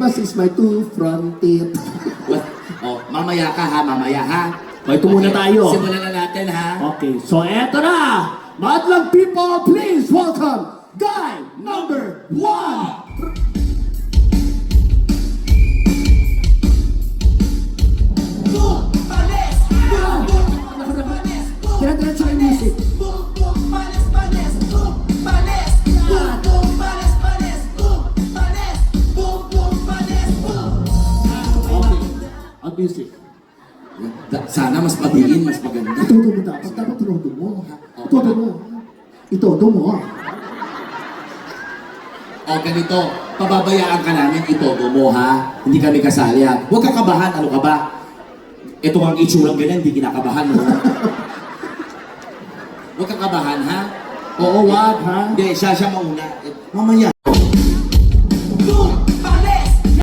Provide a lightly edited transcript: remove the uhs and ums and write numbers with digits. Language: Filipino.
Thomas is my two front teeth. What? Oh, mamaya ka ha, mamaya ha. O, ito muna tayo. Simulan na natin ha. Okay, so eto na! Madlang people, please welcome guy number 1. Dire-diretso yung music. Ang music. Sana mas madiin, mas maganda. Itodo mo dapat. Dapat tinodo mo. Itodo mo. Itodo mo. O ganito, pababayaan ka namin, itodo mo ha. Hindi kami kasali ha. Huwag ka kabahan, ano ka ba? Ito ang itsurang ganyan, hindi kinakabahan mo. Huwag ka kabahan ha. Oo, wag ha. Hindi, siya mauna. Mamaya.